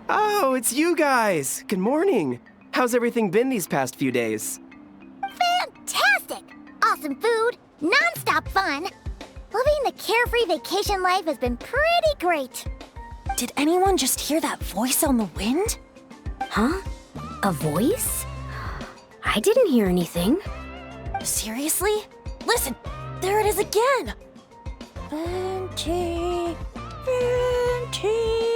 Oh, it's you guys! Good morning! How's everything been these past few days? Fantastic! Awesome food, non-stop fun. Living the carefree vacation life has been pretty great. Did anyone just hear that voice on the wind? Huh? A voice? I didn't hear anything. Seriously? Listen, there it is again! Venti, Venti.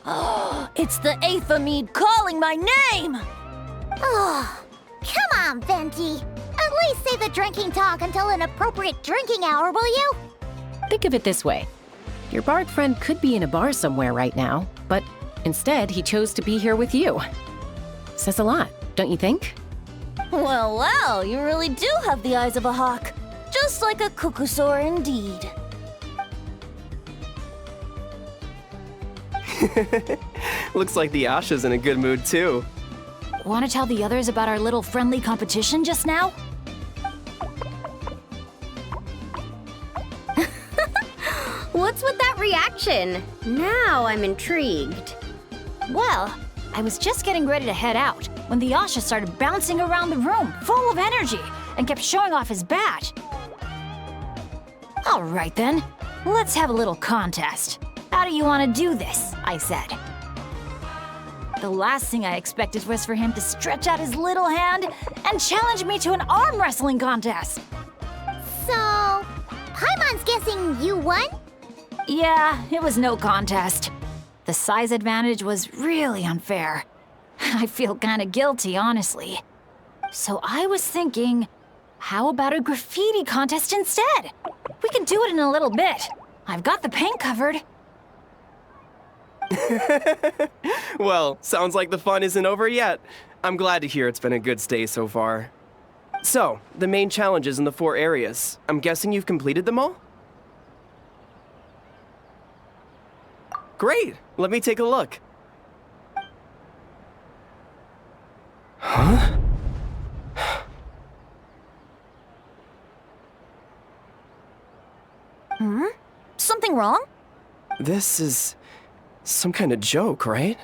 Oh, it's the Aphamid calling my name! Oh, come on, Venti. At least save the drinking talk until an appropriate drinking hour, will you? Think of it this way. Your bard friend could be in a bar somewhere right now, but instead he chose to be here with you. Says a lot, don't you think? Well, well, you really do have the eyes of a hawk. Just like a cuckoosaur indeed. Looks like the Asha's in a good mood too. Want to tell the others about our little friendly competition just now? What's with that reaction? Now I'm intrigued. Well, I was just getting ready to head out when the Asha started bouncing around the room, full of energy, and kept showing off his badge. All right then, let's have a little contest. How do you want to do this? I said. The last thing I expected was for him to stretch out his little hand and challenge me to an arm wrestling contest. So, Paimon's guessing you won? Yeah, it was no contest. The size advantage was really unfair. I feel kinda guilty, honestly. So I was thinking, how about a graffiti contest instead? We can do it in a little bit. I've got the paint covered. Well, sounds like the fun isn't over yet. I'm glad to hear it's been a good stay so far. So, the main challenges in the 4 areas. I'm guessing you've completed them all? Great! Let me take a look. Huh? Something wrong? This is some kind of joke, right?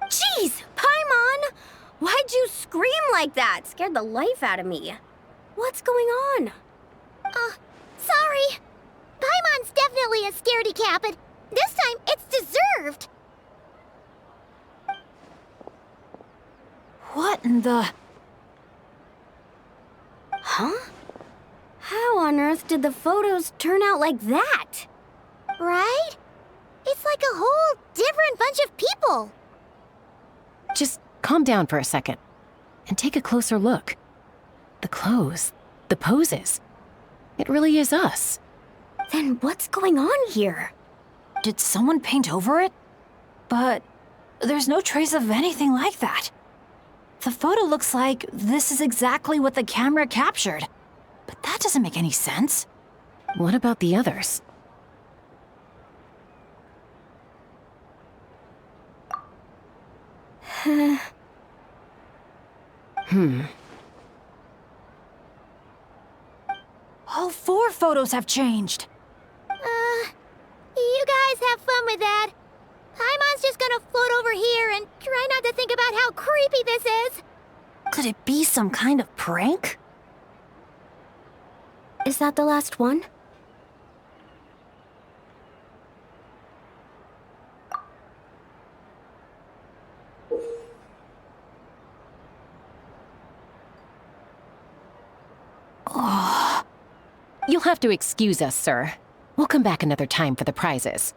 Jeez, Paimon! Why'd you scream like that? Scared the life out of me. What's going on? Sorry. Paimon's definitely a scaredy cat, but this time it's deserved. What in the... Huh? How on earth did the photos turn out like that? Right? It's like a whole different bunch of people. Just calm down for a second and take a closer look. The clothes, the poses. It really is us. Then what's going on here? Did someone paint over it? But there's no trace of anything like that. The photo looks like this is exactly what the camera captured. But that doesn't make any sense. What about the others? All 4 photos have changed. You guys have fun with that. Paimon's just gonna float over here and try not to think about how creepy this is. Could it be some kind of prank? Is that the last one? You'll have to excuse us, sir. We'll come back another time for the prizes.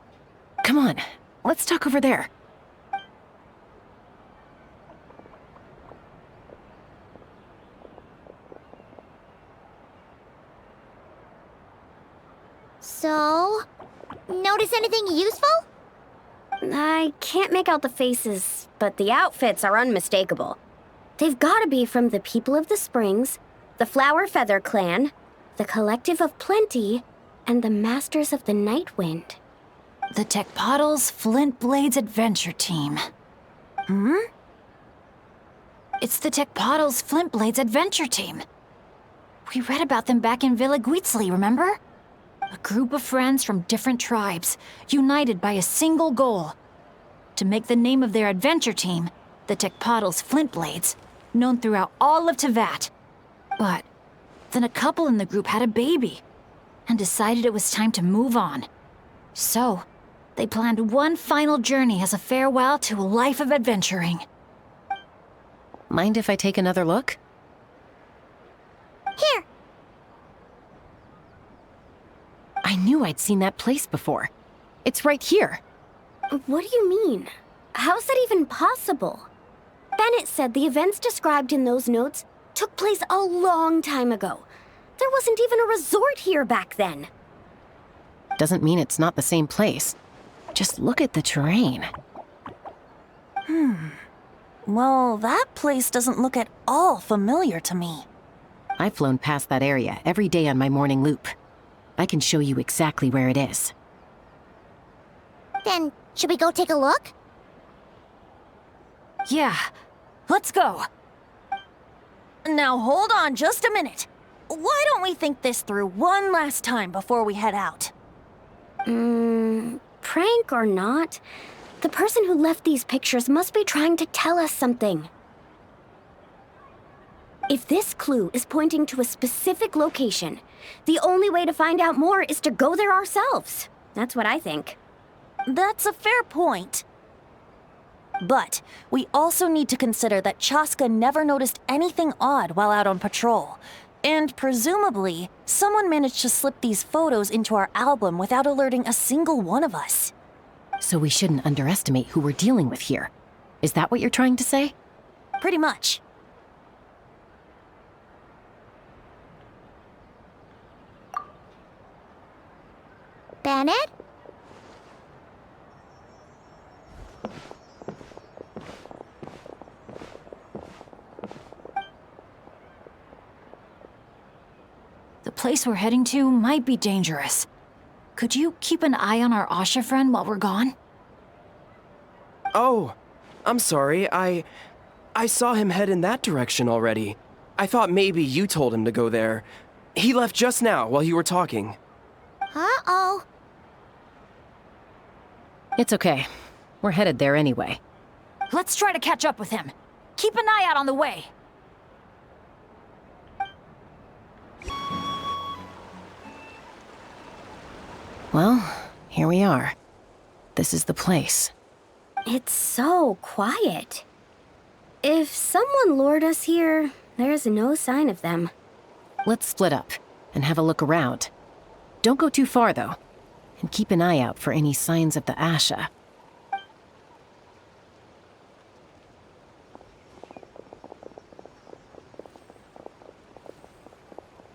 Come on, let's talk over there. So, notice anything useful? I can't make out the faces, but the outfits are unmistakable. They've gotta be from the People of the Springs, the Flower Feather Clan, the Collective of Plenty, and the Masters of the Night Wind. The Tecpotals Flint Blades Adventure Team. It's the Tecpotals Flint Blades Adventure Team. We read about them back in Villa Guitzli, remember? A group of friends from different tribes, united by a single goal. To make the name of their adventure team, the Tecpottl's Flintblades, known throughout all of Tevat. But then a couple in the group had a baby, and decided it was time to move on. So, they planned one final journey as a farewell to a life of adventuring. Mind if I take another look? Here. I knew I'd seen that place before. It's right here. What do you mean? How's that even possible? Bennett said the events described in those notes took place a long time ago. There wasn't even a resort here back then. Doesn't mean it's not the same place. Just look at the terrain. Well, that place doesn't look at all familiar to me. I've flown past that area every day on my morning loop. I can show you exactly where it is. Then, should we go take a look? Yeah, let's go. Now hold on just a minute. Why don't we think this through one last time before we head out? Prank or not, the person who left these pictures must be trying to tell us something. If this clue is pointing to a specific location, the only way to find out more is to go there ourselves. That's what I think. That's a fair point. But we also need to consider that Chasca never noticed anything odd while out on patrol. And presumably, someone managed to slip these photos into our album without alerting a single one of us. So we shouldn't underestimate who we're dealing with here. Is that what you're trying to say? Pretty much. Bennett? The place we're heading to might be dangerous. Could you keep an eye on our Asha friend while we're gone? Oh, I'm sorry. I saw him head in that direction already. I thought maybe you told him to go there. He left just now while you were talking. Uh-oh. It's okay. We're headed there anyway. Let's try to catch up with him. Keep an eye out on the way. Well, here we are. This is the place. It's so quiet. If someone lured us here, there's no sign of them. Let's split up and have a look around. Don't go too far, though. And keep an eye out for any signs of the Asha.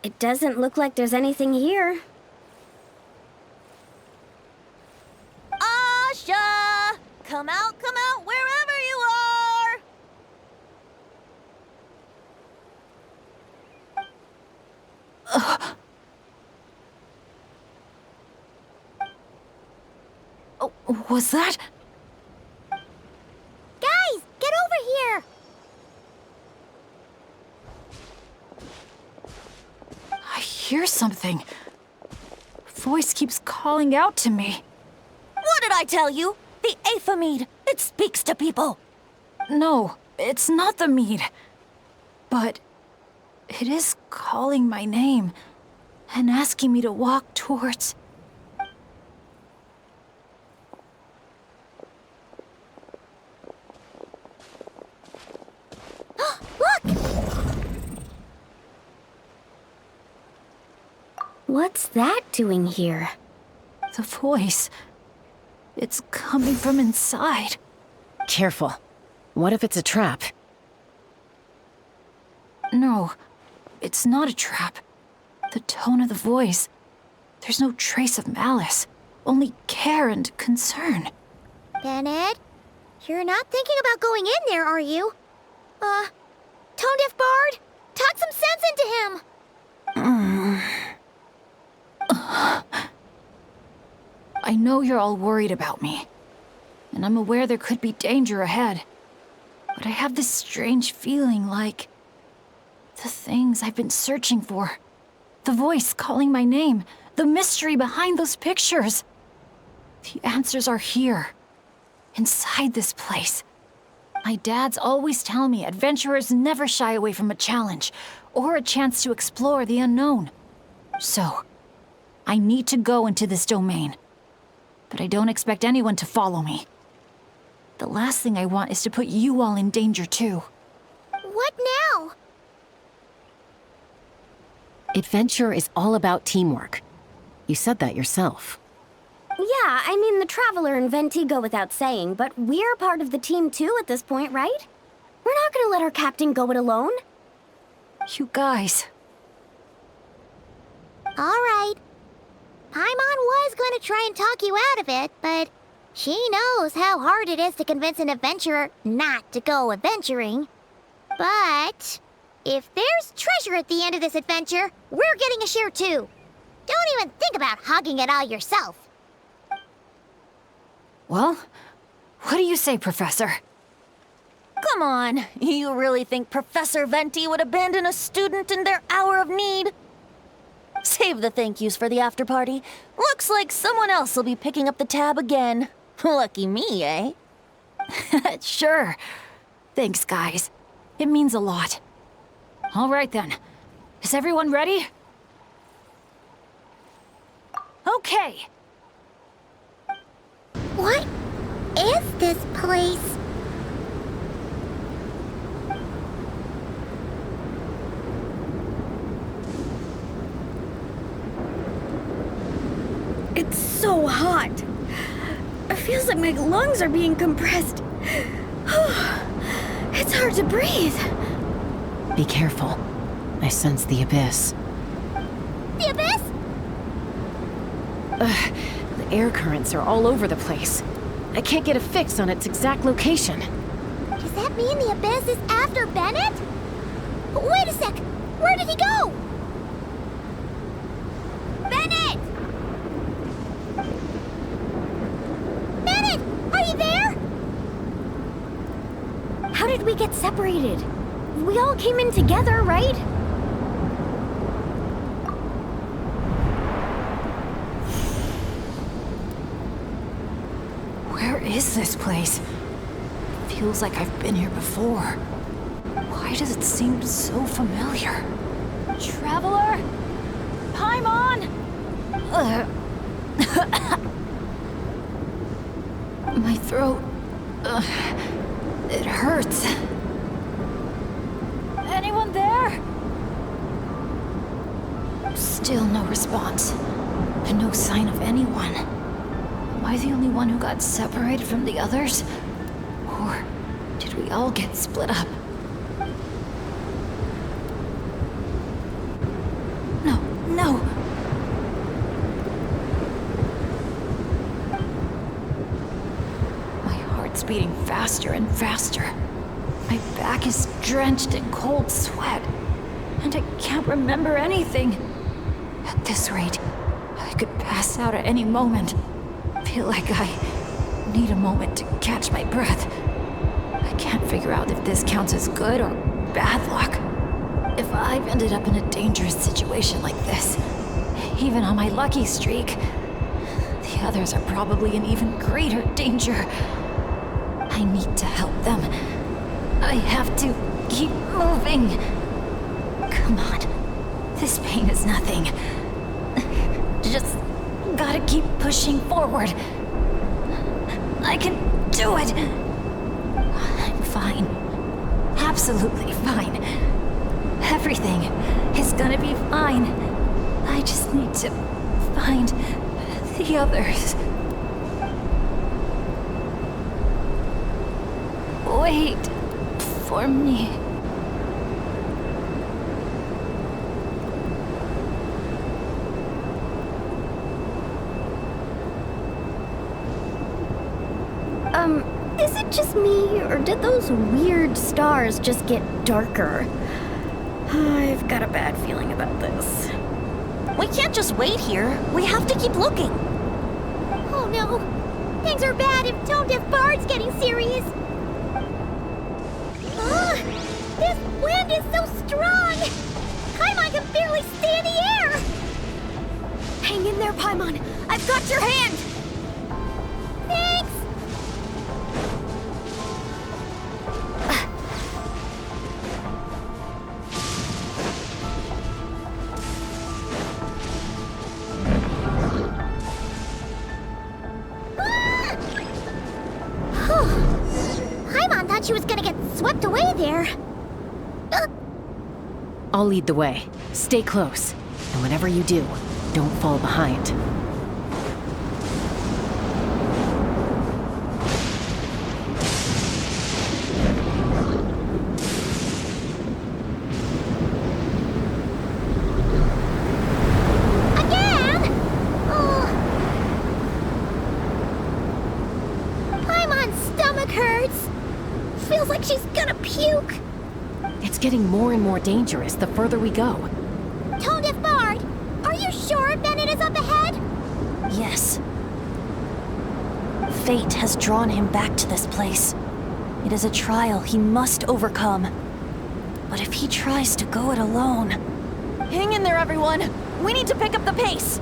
It doesn't look like there's anything here. Asha! Come out, wherever you are! Oh, was that? Guys, get over here! I hear something. Voice keeps calling out to me. What did I tell you? The Aphemide! It speaks to people! No, it's not the mead. But it is calling my name and asking me to walk towards... Look! What's that doing here? The voice. It's coming from inside. Careful. What if it's a trap? No, it's not a trap. The tone of the voice. There's no trace of malice. Only care and concern. Bennett, you're not thinking about going in there, are you? Tone Deaf Bard, talk some sense into him! I know you're all worried about me, and I'm aware there could be danger ahead. But I have this strange feeling like the things I've been searching for. The voice calling my name, The mystery behind those pictures. The answers are here. Inside this place. My dad's always tell me adventurers never shy away from a challenge or a chance to explore the unknown. So, I need to go into this domain. But I don't expect anyone to follow me. The last thing I want is to put you all in danger too. What now? Adventure is all about teamwork. You said that yourself. Yeah, I mean, the Traveler and Venti go without saying, but we're part of the team too at this point, right? We're not gonna let our captain go it alone. You guys. All right. Paimon was going to try and talk you out of it, but she knows how hard it is to convince an adventurer not to go adventuring. But if there's treasure at the end of this adventure, we're getting a share too. Don't even think about hogging it all yourself. Well, what do you say, Professor? Come on, you really think Professor Venti would abandon a student in their hour of need? Save the thank yous for the after party. Looks like someone else will be picking up the tab again. Lucky me, eh? Sure. Thanks, guys. It means a lot. All right then. Is everyone ready? Okay. What is this place? It's so hot. It feels like my lungs are being compressed. It's hard to breathe. Be careful. I sense the abyss. The abyss? The air currents are all over the place. I can't get a fix on its exact location. Does that mean the abyss is after Bennett? Wait a sec! Where did he go? Bennett! Bennett! Are you there? How did we get separated? We all came in together, right? Where is this place? Feels like I've been here before. Why does it seem so familiar? Traveler? Paimon? My throat... it hurts. Anyone there? Still no response. And no sign of anyone. Am I the only one who got separated from the others? Or did we all get split up? No. My heart's beating faster and faster. My back is drenched in cold sweat. And I can't remember anything. At this rate, I could pass out at any moment. Feel like I need a moment to catch my breath. I can't figure out if this counts as good or bad luck. If I've ended up in a dangerous situation like this, even on my lucky streak, the others are probably in even greater danger. I need to help them. I have to keep moving. Come on. This pain is nothing. Just gotta keep pushing forward. I can do it. I'm fine. Absolutely fine. Everything is gonna be fine. I just need to find the others. Wait for me. Is it just me, or did those weird stars just get darker? I've got a bad feeling about this. We can't just wait here. We have to keep looking. Oh no! Things are bad if tone-deaf Bard's getting serious! Ugh! This wind is so strong! Paimon can barely stay in the air! Hang in there, Paimon. I've got your hand. Thanks! Paimon thought she was gonna get swept away there. I'll lead the way. Stay close. And whenever you do, don't fall behind. Again? Oh. Paimon's stomach hurts. Feels like she's gonna puke. It's getting more and more dangerous the further we go. Tone-deaf Bard, are you sure Bennett is up ahead? Yes. Fate has drawn him back to this place. It is a trial he must overcome. But if he tries to go it alone... Hang in there, everyone! We need to pick up the pace!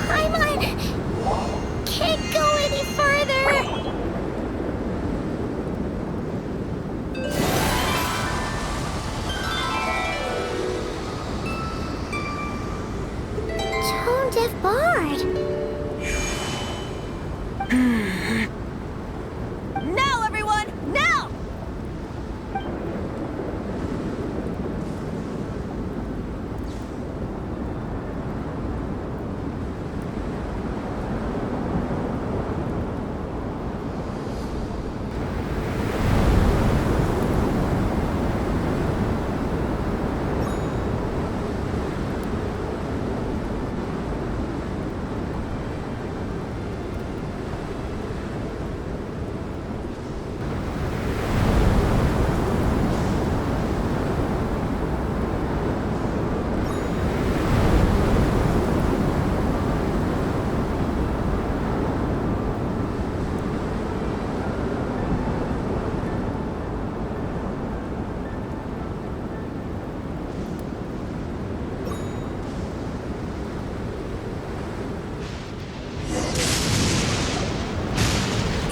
Paimon can't go any further. Tone-deaf Bard. Now, everyone! Now!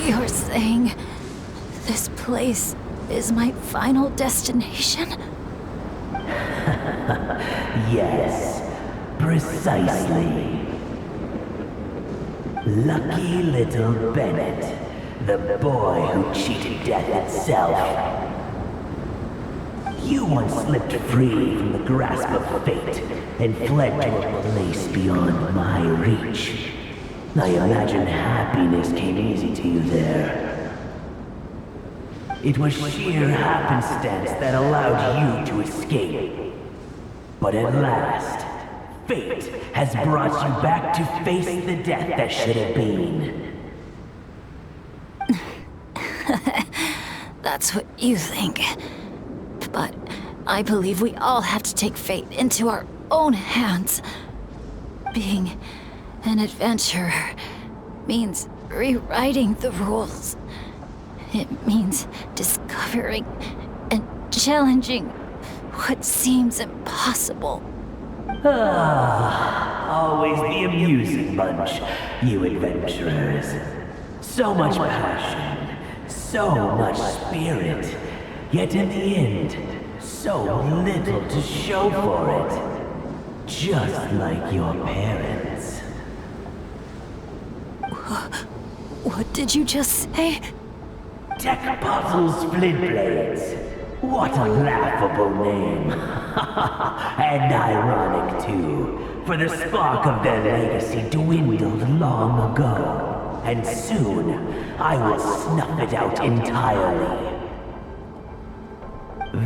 You're saying this place is my final destination? Yes, precisely. Lucky little Bennett, the boy who cheated death itself. You once slipped free from the grasp of fate and fled to a place beyond my reach. I imagine happiness came easy to you there. It was sheer happenstance that allowed you to escape. But at last, fate has brought you back to face the death that should have been. That's what you think. But I believe we all have to take fate into our own hands. Being an adventurer means rewriting the rules. It means discovering and challenging what seems impossible. Always the amusing bunch, you adventurers. So much passion, so much spirit, yet in the end, so little to show for it. Just like your parents. What did you just say? Tech Puzzles Flintblades. What a laughable name. And ironic, too, for the spark of their legacy dwindled long ago. And soon, I will snuff it out entirely.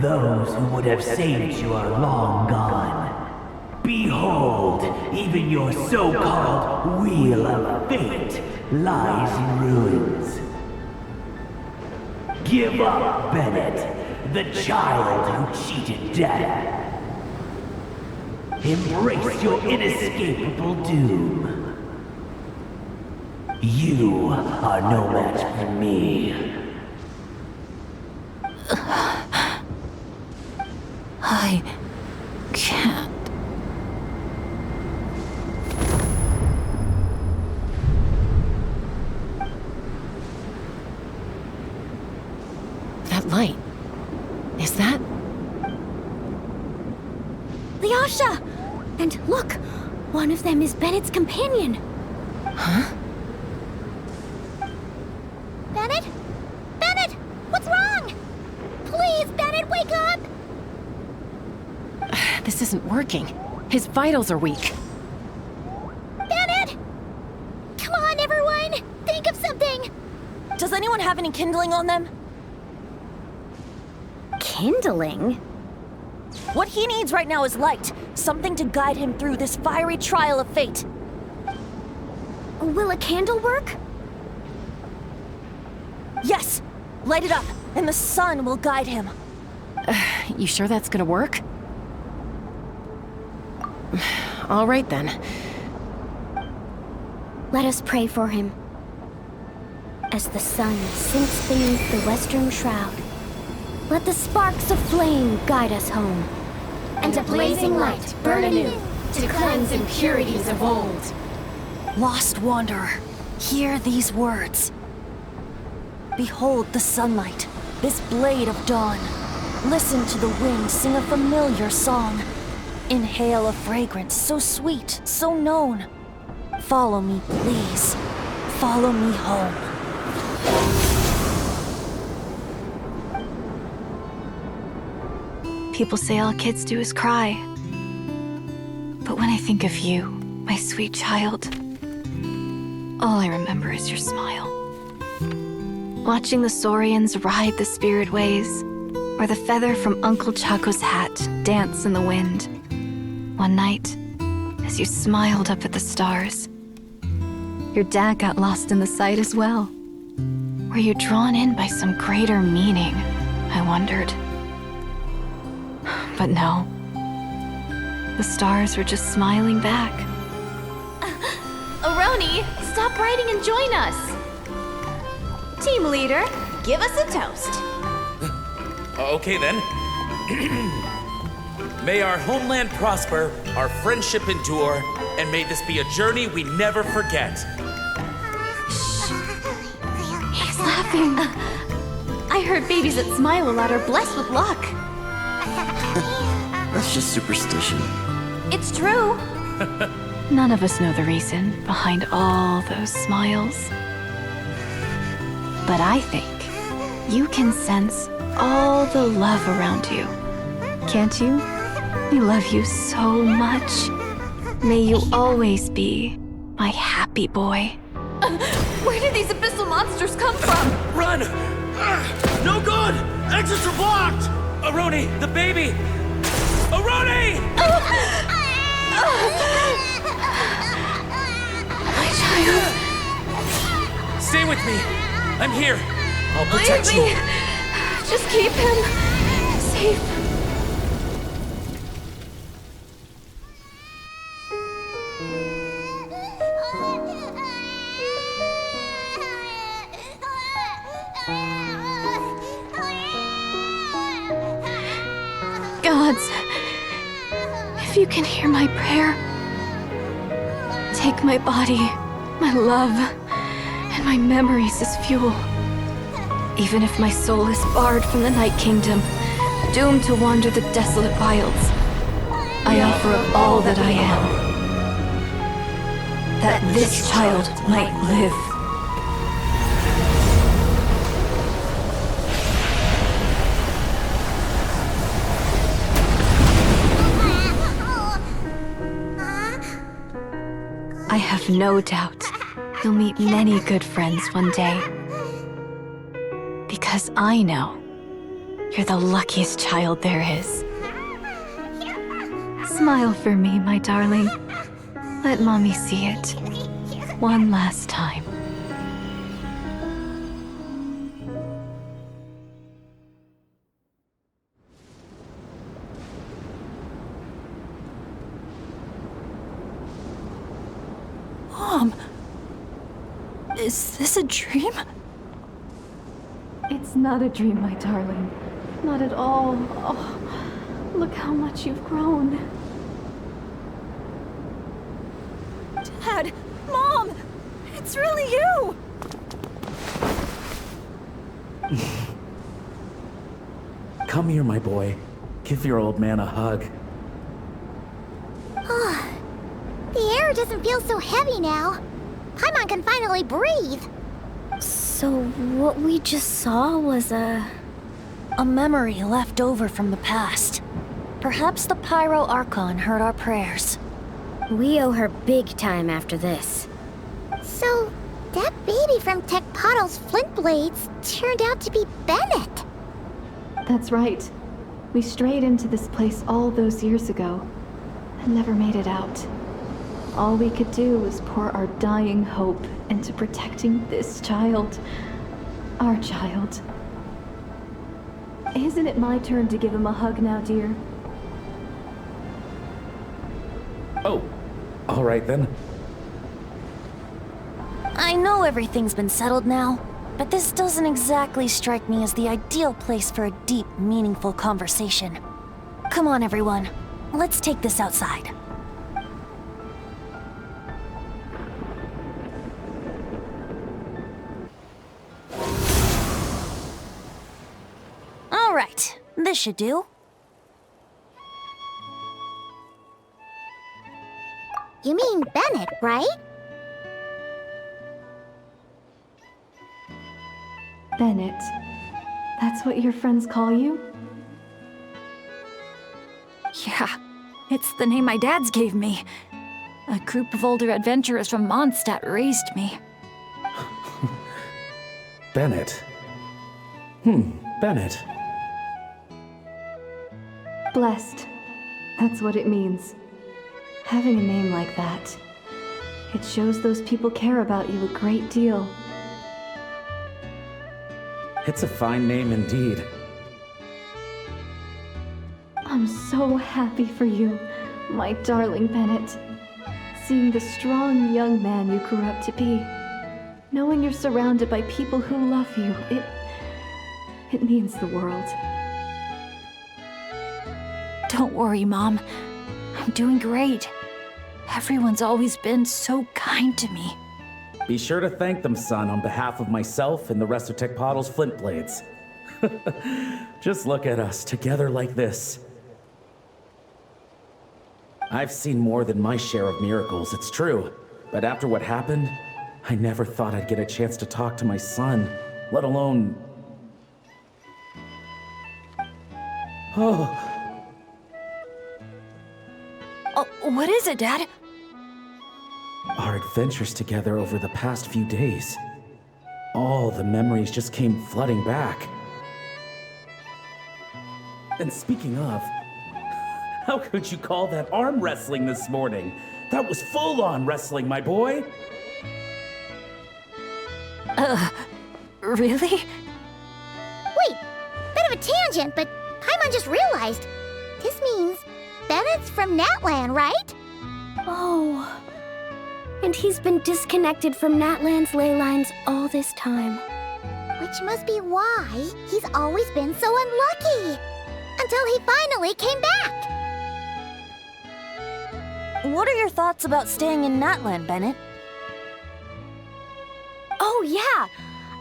Those who would have saved you are long gone. Behold, even your so-called Wheel of Fate lies in ruins. Give up, Bennett, the child who cheated death. Embrace your inescapable doom. You are no match for me. I can't. That light. Is that? The Asha! And look! One of them is Bennett's companion. Huh? Bennett? Bennett! What's wrong? Please, Bennett, wake up! This isn't working. His vitals are weak. Bennett! Come on, everyone! Think of something! Does anyone have any kindling on them? Kindling? What he needs right now is light. Something to guide him through this fiery trial of fate. Will a candle work? Yes! Light it up, and the sun will guide him. You sure that's gonna work? All right then. Let us pray for him. As the sun sinks beneath the western shroud, let the sparks of flame guide us home. And a blazing light burn anew to cleanse impurities of old. Lost wanderer, hear these words. Behold the sunlight, this blade of dawn. Listen to the wind sing a familiar song. Inhale a fragrance so sweet, so known. Follow me, please. Follow me home. People say all kids do is cry. But when I think of you, my sweet child, all I remember is your smile. Watching the saurians ride the spirit ways, or the feather from Uncle Chaco's hat dance in the wind. One night, as you smiled up at the stars, your dad got lost in the sight as well. Were you drawn in by some greater meaning, I wondered. But no. The stars were just smiling back. Aroni, stop writing and join us. Team leader, give us a toast. Okay then. May our homeland prosper, our friendship endure, and may this be a journey we never forget. He's laughing. I heard babies that smile a lot are blessed with luck. That's just superstition. It's true. None of us know the reason behind all those smiles. But I think you can sense all the love around you. Can't you? I love you so much. May you always be my happy boy. Where did these abyssal monsters come from? Run! No good! Exits are blocked! Aroni, the baby! Aroni! My child. Stay with me. I'm here. I'll protect Leave you. me. Just keep him safe. Gods, if you can hear my prayer, take my body, my love, and my memories as fuel. Even if my soul is barred from the Night Kingdom, doomed to wander the desolate wilds, I offer up all that I am, that this child might live. I have no doubt you'll meet many good friends one day. Because I know you're the luckiest child there is. Smile for me, my darling. Let Mommy see it. One last time. Mom! Is this a dream? It's not a dream, my darling. Not at all. Oh, Look how much you've grown. Dad! Mom! It's really you! Come here, my boy. Give your old man a hug. The air doesn't feel so heavy now. Paimon can finally breathe. So what we just saw was A memory left over from the past. Perhaps the Pyro Archon heard our prayers. We owe her big time after this. So, that baby from Tecpato's Flint Blades turned out to be Bennett. That's right. We strayed into this place all those years ago and never made it out. All we could do was pour our dying hope into protecting this child. Our child. Isn't it my turn to give him a hug now, dear? Oh, all right then. I know everything's been settled now, but this doesn't exactly strike me as the ideal place for a deep, meaningful conversation. Come on, everyone. Let's take this outside. All right, this should do. You mean Bennett, right? Bennett. That's what your friends call you? Yeah, it's the name my dad's gave me. A group of older adventurers from Mondstadt raised me. Bennett. Bennett. Blessed. That's what it means. Having a name like that. It shows those people care about you a great deal. It's a fine name indeed. I'm so happy for you, my darling Bennett. Seeing the strong young man you grew up to be. Knowing you're surrounded by people who love you, it means the world. Don't worry, Mom. I'm doing great. Everyone's always been so kind to me. Be sure to thank them, son, on behalf of myself and the rest of Tecpato's Flint Blades. Just look at us, together like this. I've seen more than my share of miracles, it's true. But after what happened, I never thought I'd get a chance to talk to my son, let alone... Oh... Oh, what is it, Dad? Our adventures together over the past few days. All the memories just came flooding back. And speaking of, how could you call that arm wrestling this morning? That was full-on wrestling, my boy! Really? Wait, bit of a tangent, but Paimon just realized. This means Bennett's from Natlan, right? Oh. And he's been disconnected from Natlan's ley lines all this time. Which must be why he's always been so unlucky. Until he finally came back. What are your thoughts about staying in Natlan, Bennett? Oh, yeah!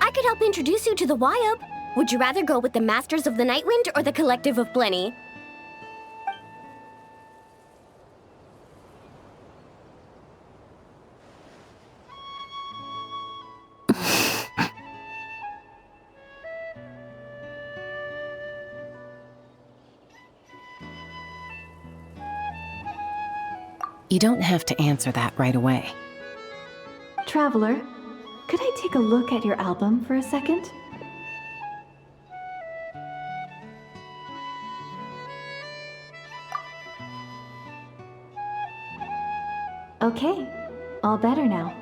I could help introduce you to the Wyub. Would you rather go with the Masters of the Nightwind or the Collective of Plenty? You don't have to answer that right away. Traveler, could I take a look at your album for a second? Okay, all better now.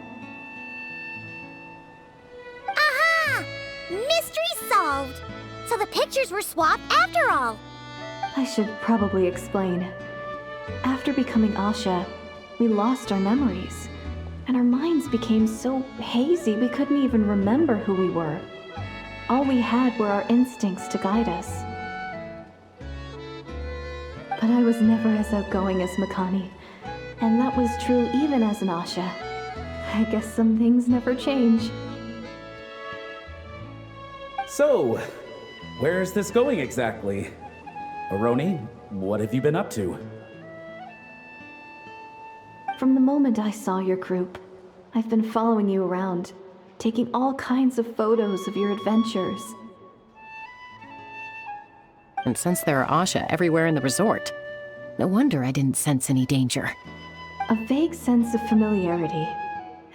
Aha! Mystery solved! So the pictures were swapped after all. I should probably explain. After becoming Asha, we lost our memories, and our minds became so hazy we couldn't even remember who we were. All we had were our instincts to guide us. but I was never as outgoing as Makani. And that was true even as an Asha. I guess some things never change. So, where's this going exactly? Aroni, what have you been up to? From the moment I saw your group, I've been following you around, taking all kinds of photos of your adventures. And since there are Asha everywhere in the resort, no wonder I didn't sense any danger. A vague sense of familiarity,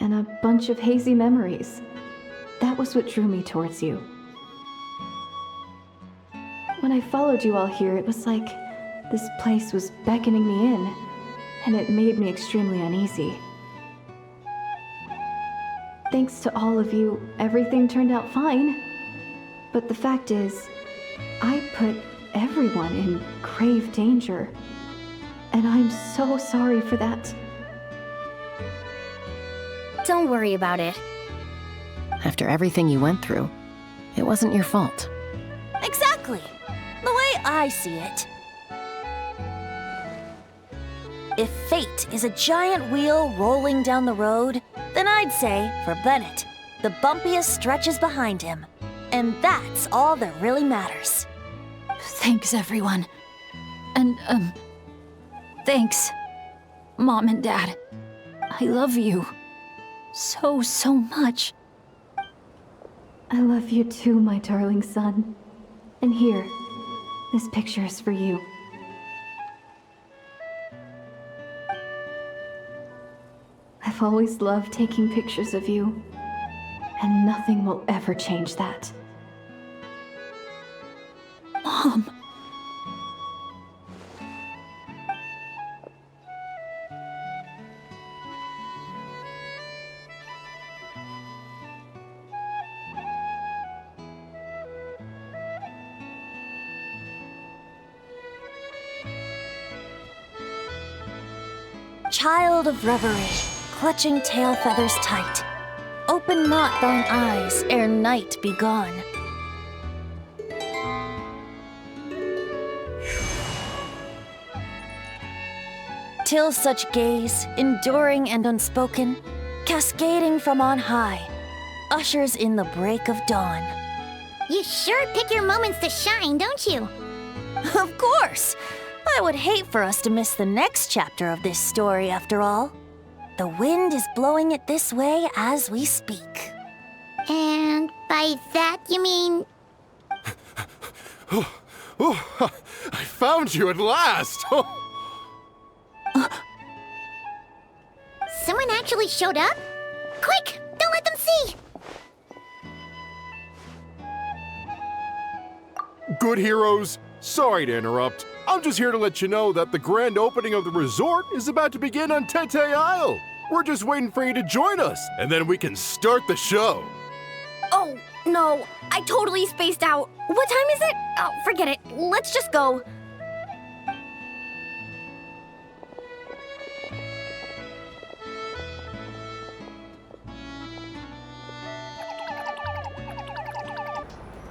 and a bunch of hazy memories. That was what drew me towards you. When I followed you all here, it was like this place was beckoning me in, and it made me extremely uneasy. Thanks to all of you, everything turned out fine. But the fact is, I put everyone in grave danger. And I'm so sorry for that. Don't worry about it. After everything you went through, it wasn't your fault. Exactly. The way I see it. If fate is a giant wheel rolling down the road, then I'd say, for Bennett, the bumpiest stretches behind him. And that's all that really matters. Thanks, everyone. And, thanks, Mom and Dad. I love you. So much. I love you too, my darling son. And here, this picture is for you. I've always loved taking pictures of you, and nothing will ever change that. Mom. Child of reverie, clutching tail feathers tight, open not thine eyes ere night be gone. Till such gaze, enduring and unspoken, cascading from on high, ushers in the break of dawn. You sure pick your moments to shine, don't you? Of course! I would hate for us to miss the next chapter of this story, after all. The wind is blowing it this way as we speak. And by that you mean... I found you at last! Someone actually showed up? Quick! Don't let them see! Good heroes, sorry to interrupt. I'm just here to let you know that the grand opening of the resort is about to begin on Tete Isle. We're just waiting for you to join us, and then we can start the show. Oh, no, I totally spaced out. What time is it? Oh, forget it. Let's just go.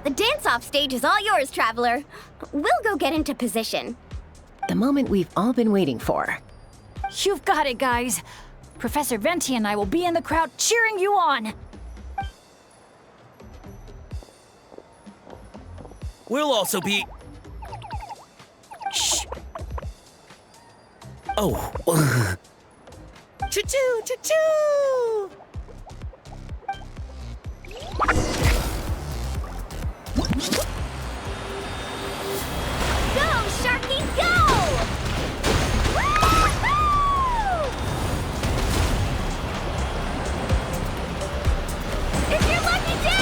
The dance-off stage is all yours, Traveler. We'll go get into position. The moment we've all been waiting for. You've got it, guys. Professor Venti and I will be in the crowd cheering you on. We'll also be... Shh. Oh. Choo-choo, choo-choo! Go, Sharky, go! Woo-hoo! It's your lucky day!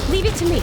Leave it to me.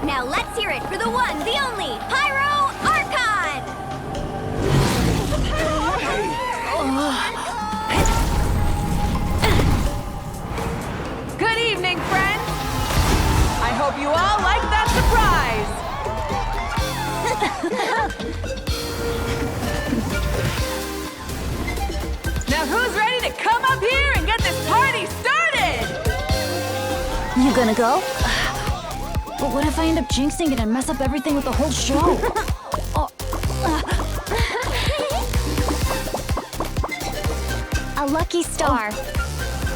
Now let's hear it for the one, the only, Pyro Archon! Good evening, friends! I hope you all like that surprise! Now who's ready to come up here and get this party started? You gonna go? But what if I end up jinxing it and mess up everything with the whole show? A lucky star.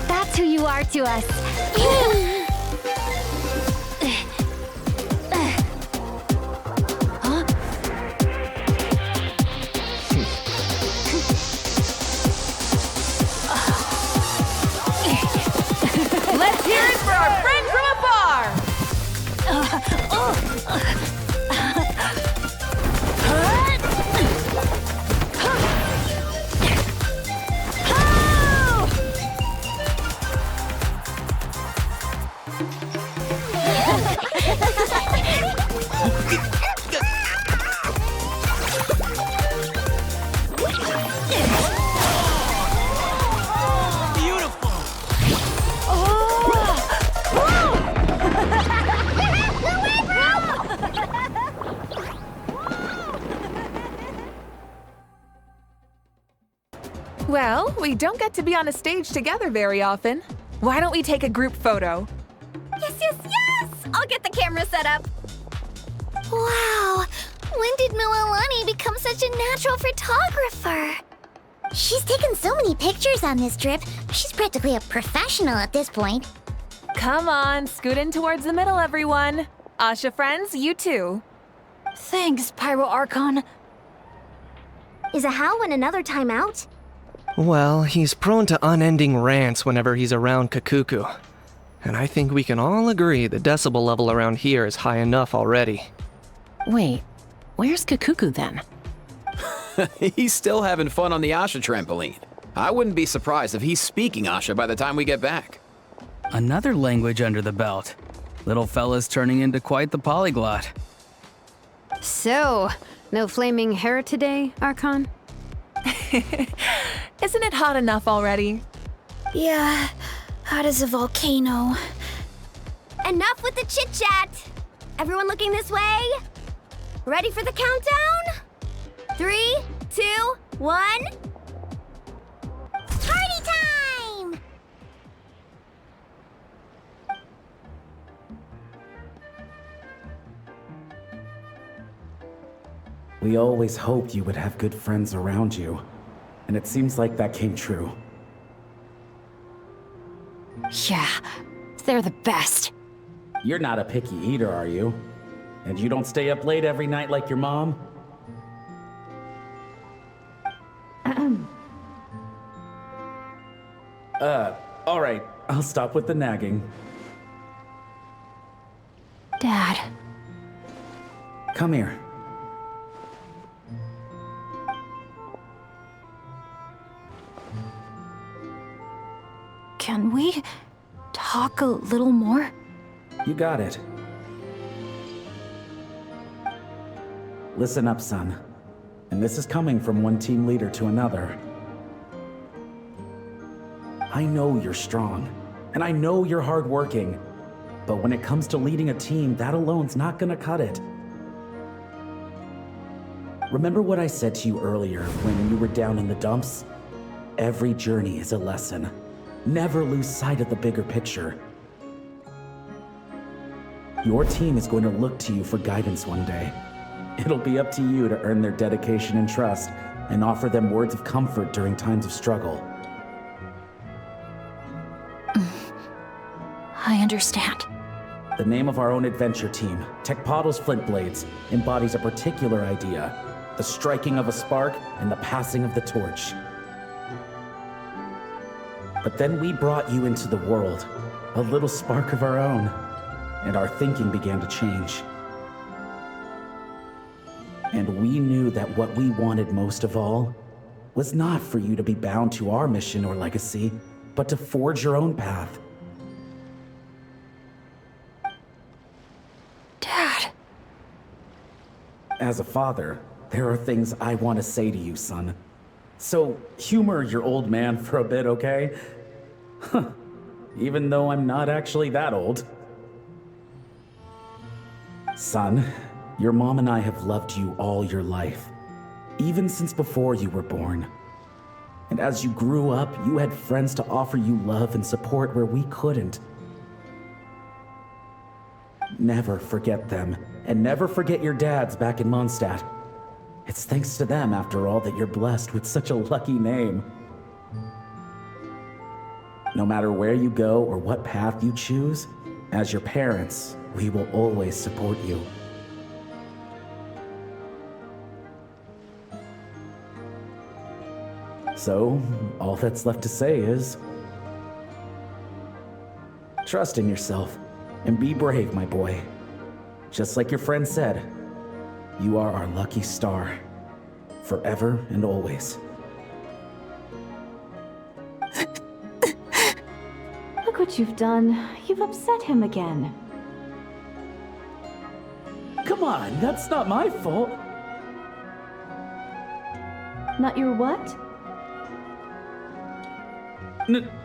That's who you are to us. Let's hear it for our friend from afar! Well, we don't get to be on a stage together very often. Why don't we take a group photo? Yes, yes, yes! I'll get the camera set up. Wow! When did Mualani become such a natural photographer? She's taken so many pictures on this trip. She's practically a professional at this point. Come on, scoot in towards the middle, everyone. Asha friends, you too. Thanks, Pyro Archon. Is a Howlin another timeout? Well, he's prone to unending rants whenever he's around Kakuku. And I think we can all agree the decibel level around here is high enough already. Wait, where's Kakuku then? He's still having fun on the Asha trampoline. I wouldn't be surprised if he's speaking Asha by the time we get back. Another language under the belt. Little fella's turning into quite the polyglot. So, no flaming hair today, Archon? Isn't it hot enough already? Yeah, hot as a volcano. Enough with the chit-chat! Everyone looking this way? Ready for the countdown? 3, 2, 1... Party time! We always hoped you would have good friends around you, and it seems like that came true. Yeah, they're the best. You're not a picky eater, are you? And you don't stay up late every night like your mom? Alright, I'll stop with the nagging. Dad. Come here. Can we talk a little more? You got it. Listen up, son. And this is coming from one team leader to another. I know you're strong, and I know you're hardworking, but when it comes to leading a team, that alone's not gonna cut it. Remember what I said to you earlier when you were down in the dumps? Every journey is a lesson. Never lose sight of the bigger picture. Your team is going to look to you for guidance one day. It'll be up to you to earn their dedication and trust, and offer them words of comfort during times of struggle. I understand. The name of our own adventure team, Tecpado's Flint Blades, embodies a particular idea: the striking of a spark and the passing of the torch. But then we brought you into the world, a little spark of our own, and our thinking began to change. And we knew that what we wanted most of all was not for you to be bound to our mission or legacy, but to forge your own path. Dad. As a father, there are things I want to say to you, son. So humor your old man for a bit, okay? Even though I'm not actually that old. Son, your mom and I have loved you all your life, even since before you were born. And as you grew up, you had friends to offer you love and support where we couldn't. Never forget them, and never forget your dads back in Mondstadt. It's thanks to them, after all, that you're blessed with such a lucky name. No matter where you go or what path you choose, as your parents, we will always support you. So, all that's left to say is, trust in yourself and be brave, my boy. Just like your friend said, you are our lucky star, forever and always. Look what you've done. You've upset him again. Come on, that's not my fault. Not your what?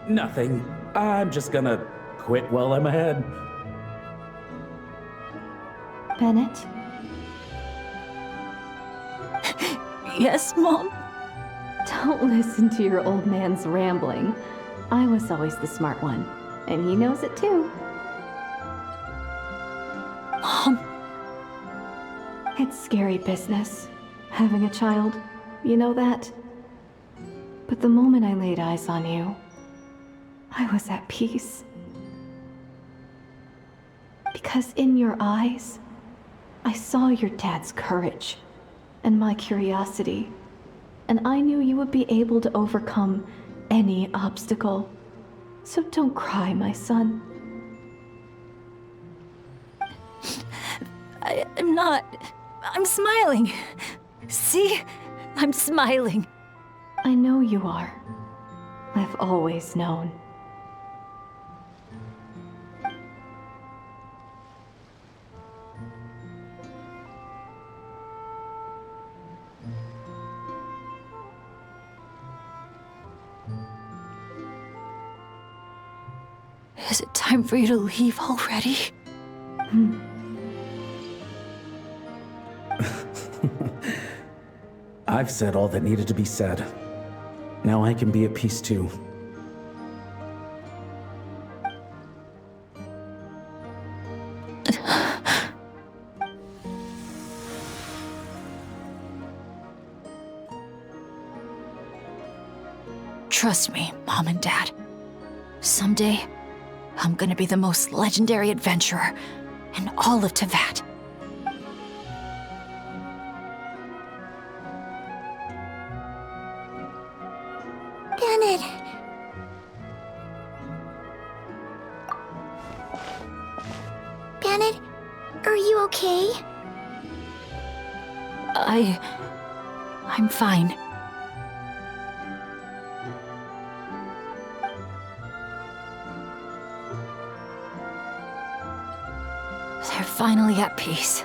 Nothing. I'm just gonna quit while I'm ahead. Bennett? Yes, Mom? Don't listen to your old man's rambling. I was always the smart one, and he knows it too. Mom. It's scary business, having a child. You know that? But the moment I laid eyes on you, I was at peace. Because in your eyes, I saw your dad's courage and my curiosity, and I knew you would be able to overcome any obstacle. So don't cry, my son. I'm not. I'm smiling. See? I'm smiling. I know you are. I've always known. Is it time for you to leave already? I've said all that needed to be said. Now I can be at peace too. Trust me, Mom and Dad. Someday, I'm gonna be the most legendary adventurer in all of Teyvat. Bennett. okay? I'm fine. They're finally at peace.